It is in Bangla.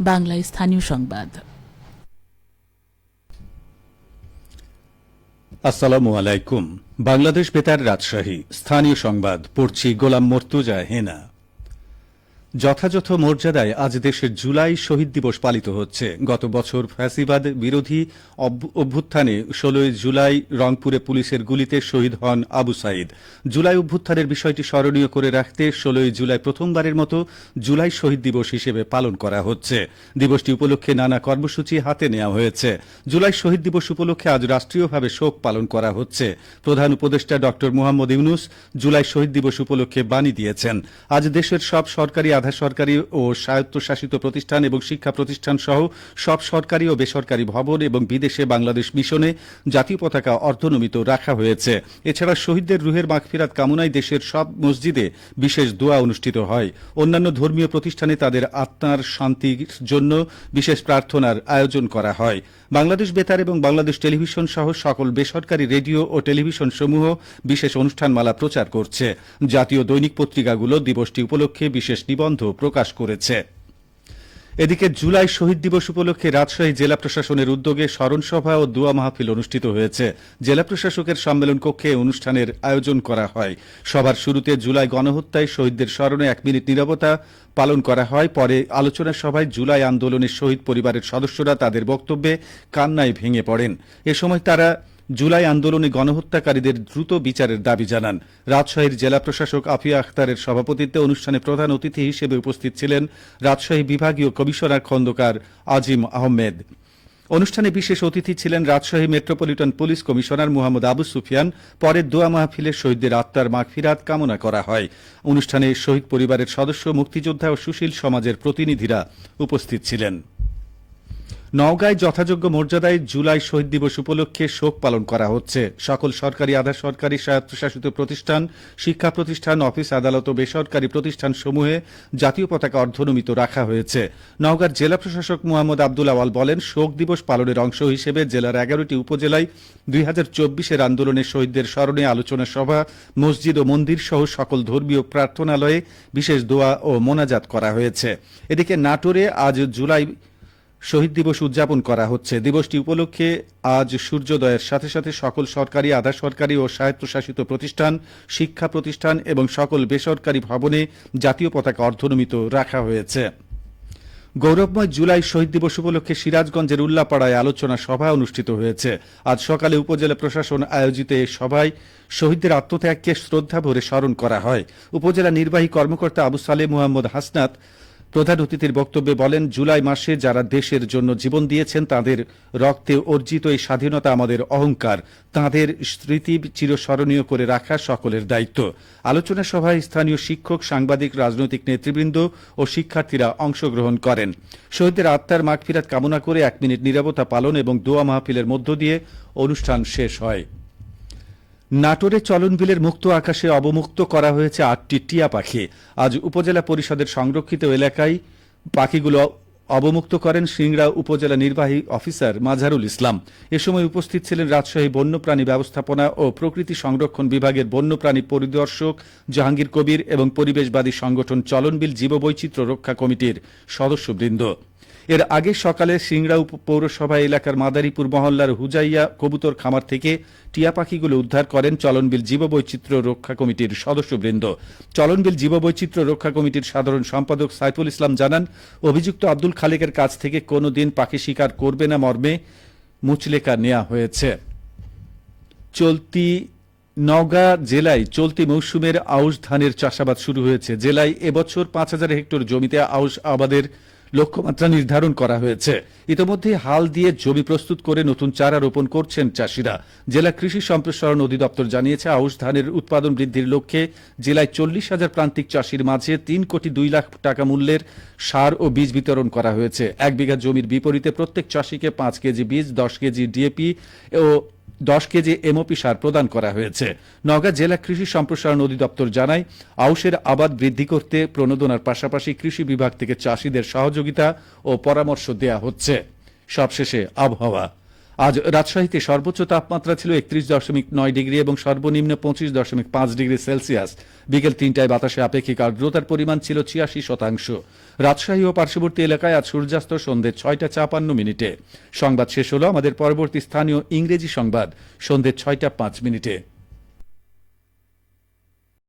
বাংলায় স্থানীয় সংবাদ। আসসালামু আলাইকুম। বাংলাদেশ বেতার রাজশাহী স্থানীয় সংবাদ পড়ছি গোলাম মর্তুজা হেনা। যথাযথ মর্যাদায় আজ দেশের জুলাই শহীদ দিবস পালিত হচ্ছে। গত বছর ফ্যাসিবাদ বিরোধী অভ্যুত্থানে ১৬ জুলাই রংপুরে পুলিশের গুলিতে শহীদ হন আবু সাইদ। জুলাই অভ্যুত্থানের বিষয়টি স্মরণীয় করে রাখতে ১৬ জুলাই প্রথমবারের মতো জুলাই শহীদ দিবস হিসেবে পালন করা হচ্ছে। দিবসটি উপলক্ষে নানা কর্মসূচি হাতে নেওয়া হয়েছে। জুলাই শহীদ দিবস উপলক্ষে আজ রাষ্ট্রীয়ভাবে শোক পালন করা হচ্ছে। প্রধান উপদেষ্টা ড মোহাম্মদ ইউনূস জুলাই শহীদ দিবস উপলক্ষে বাণী দিয়েছেন। আজ দেশের সব সরকারি, আধা সরকারি ও স্বায়ত্তশাসিত প্রতিষ্ঠান এবং শিক্ষা প্রতিষ্ঠান সহ সব সরকারি ও বেসরকারি ভবন এবং বিদেশে বাংলাদেশ মিশনে জাতীয় পতাকা অর্ধনমিত রাখা হয়েছে। এছাড়া শহীদদের রুহের মাগফিরাত কামনায় দেশের সব মসজিদে বিশেষ দোয়া অনুষ্ঠিত হয়। অন্যান্য ধর্মীয় প্রতিষ্ঠানে তাদের আত্মার শান্তির জন্য বিশেষ প্রার্থনার আয়োজন করা হয়। বাংলাদেশ বেতার এবং বাংলাদেশ টেলিভিশন সহ সকল বেসরকারি রেডিও ও টেলিভিশন সমূহ বিশেষ অনুষ্ঠানমালা প্রচার করছে। জাতীয় দৈনিক পত্রিকাগুলো দিবসটি উপলক্ষে বিশেষ নিবন্ধ প্রকাশ করেছে। এদিকে জুলাই শহীদ দিবস উপলক্ষে রাজশাহী জেলা প্রশাসনের উদ্যোগে স্মরণসভা ও দোয়া মাহফিল অনুষ্ঠিত হয়েছে। জেলা প্রশাসকের সম্মেলন কক্ষে অনুষ্ঠানের আয়োজন করা হয়। সভার শুরুতে জুলাই গণহত্যায় শহীদদের স্মরণে ১ মিনিট নীরবতা পালন করা হয়। পরে আলোচনা সভায় জুলাই আন্দোলনের শহীদ পরিবারের সদস্যরা তাদের বক্তব্যে কান্নায় ভেঙে পড়েন। এ সময় তারা জুলাই আন্দোলনে গণহত্যাকারীদের দ্রুত বিচারের দাবি জানান। রাজশাহীর জেলা প্রশাসক আফিয়া আখতারের সভাপতিত্বে অনুষ্ঠানে প্রধান অতিথি হিসেবে উপস্থিত ছিলেন রাজশাহী বিভাগীয় কমিশনার খন্দকার আজিম আহমেদ। অনুষ্ঠানে বিশেষ অতিথি ছিলেন Rajshahi metropolitan police commissioner Mohammad Abu Sufian. পরে দোয়া মাহফিলে শহীদদের আত্মার মাগফিরাত কামনা করা হয়। অনুষ্ঠানে শহীদ পরিবারের সদস্য, মুক্তিযোদ্ধা ও সুশীল সমাজের প্রতিনিধিরা উপস্থিত ছিলেন। নওগাঁয় যথাযোগ্য মর্যাদায় জুলাই শহীদ দিবস উপলক্ষে শোক পালন করা হচ্ছে। সকল সরকারি, আধা সরকারি, স্বায়ত্তশাসিত প্রতিষ্ঠান, শিক্ষা প্রতিষ্ঠান, অফিস আদালত ও বেসরকারি প্রতিষ্ঠান সমূহে জাতীয় পতাকা অর্ধনমিত রাখা হয়েছে। নওগাঁর জেলা প্রশাসক মোহাম্মদ আব্দুল আওয়াল বলেন, শোক দিবস পালনের অংশ হিসেবে জেলার ১১টি উপজেলায় ২০২৪-এর আন্দোলনের শহীদদের স্মরণে আলোচনা সভা, মসজিদ ও মন্দির সহ সকল ধর্মীয় প্রার্থনালয়ে বিশেষ দোয়া ও মোনাজাত করা হয়েছে। এদিকে নাটোরে আজ জুলাই শহীদ দিবস উদযাপন করা হচ্ছে। দিবসটি উপলক্ষে আজ সূর্যোদয়ের সাথে সাথে সকল সরকারি, আধা সরকারি ও স্বায়ত্তশাসিত প্রতিষ্ঠান, শিক্ষা প্রতিষ্ঠান এবং সকল বেসরকারি ভবনে জাতীয় পতাকা অর্ধনমিত রাখা হয়েছে। গৌরবময় জুলাই শহীদ দিবস উপলক্ষে সিরাজগঞ্জের উল্লাপাড়ায় আলোচনা সভা অনুষ্ঠিত হয়েছে। আজ সকালে উপজেলা প্রশাসন আয়োজিত এই সভায় শহীদদের আত্মত্যাগকে শ্রদ্ধা ভরে স্মরণ করা হয়। উপজেলা নির্বাহী কর্মকর্তা আবু সালেহ মুহাম্মদ হাসনাত প্রধান অতিথির বক্তব্যে বলেন, জুলাই মাসে যারা দেশের জন্য জীবন দিয়েছেন তাদের রক্তে অর্জিত এই স্বাধীনতা আমাদের অহংকার। তাঁদের স্মৃতি চিরস্মরণীয় করে রাখা সকলের দায়িত্ব। আলোচনা সভায় স্থানীয় শিক্ষক, সাংবাদিক, রাজনৈতিক নেতৃবৃন্দ ও শিক্ষার্থীরা অংশগ্রহণ করেন। শহীদদের আত্মার মাগফিরাত কামনা করে ১ মিনিট নীরবতা পালন এবং দোয়া মাহফিলের মধ্য দিয়ে অনুষ্ঠান শেষ হয়। নাটোরে চলনবিলের মুক্ত আকাশে অবমুক্ত করা হয়েছে ৮টি টিয়া পাখি। আজ উপজেলা পরিষদের সংরক্ষিত এলাকায় পাখিগুলো অবমুক্ত করেন সিংড়া উপজেলা নির্বাহী অফিসার মাজহারুল ইসলাম। এ সময় উপস্থিত ছিলেন রাজশাহী বন্যপ্রাণী ব্যবস্থাপনা ও প্রকৃতি সংরক্ষণ বিভাগের বন্যপ্রাণী পরিদর্শক জাহাঙ্গীর কবির এবং পরিবেশবাদী সংগঠন চলনবিল জীববৈচিত্র্য রক্ষা কমিটির সদস্যবৃন্দ। এর আগে সকালে সিংড়া পৌরসভা এলাকার মাদারীপুর মহল্লার হুজাইয়া কবুতর খামার থেকে টিয়া পাখিগুলো উদ্ধার করেন চলনবিল জীববৈচিত্র্য রক্ষা কমিটির সদস্যবৃন্দ। চলনবিল জীববৈচিত্র্য রক্ষা কমিটির সাধারণ সম্পাদক সাইফুল ইসলাম জানান, অভিযুক্ত আব্দুল খালেকের কাছ থেকে কোনো দিন পাখি শিকার করবে না মর্মে মুচলেকা নেওয়া হয়েছে। নওগাঁ জেলায় চলতি মৌসুমের আউশ ধানের চাষাবাদ শুরু হয়েছে। জেলায় এবছর ৫,০০০ হেক্টর জমিতে আউশ আবাদের লক্ষ্যমাত্রা নির্ধারণ করা হয়েছে। ইতিমধ্যে হাল দিয়ে জমি প্রস্তুত করে নতুন চারা রোপণ করছেন চাষিরা। জেলা কৃষি সম্প্রসারণ অধিদপ্তর জানিয়েছে, আউশ ধানের উৎপাদন বৃদ্ধির লক্ষ্যে জেলায় ৪০,০০০ প্রান্তিক চাষির মাঝে ৩,২,০০,০০০ টাকা মূল্যের সার ও বীজ বিতরণ করা হয়েছে। ১ বিঘা জমির বিপরীতে প্রত্যেক চাষিকে ৫ কেজি বীজ, ১০ কেজি ডিএপি ও ১০ কেজি এমওপি সার প্রদান করা হয়েছে। নওগাঁ জেলা কৃষি সম্প্রসারণ অধিদপ্তর জানায়, আউশের আবাদ বৃদ্ধি করতে প্রণোদনার পাশাপাশি কৃষি বিভাগ থেকে চাষিদের সহযোগিতা ও পরামর্শ দেয়া হচ্ছে। সবশেষে আবহাওয়া। আজ রাজশাহীতে সর্বোচ্চ তাপমাত্রা ছিল 31.9 ডিগ্রি এবং সর্বনিম্ন 25.5 ডিগ্রি সেলসিয়াস। বিকেল 3টায় বাতাসে আপেক্ষিক আর্দ্রতার পরিমাণ ছিল 86%। রাজশাহী ও পার্শ্ববর্তী এলাকায় আজ সূর্যাস্ত সন্ধ্যে 6টা 56 মিনিটে। সংবাদ শেষ হলো। আমাদের পরবর্তী স্থানীয় ইংরেজি সংবাদ সন্ধ্যে 6টা 5 মিনিটে।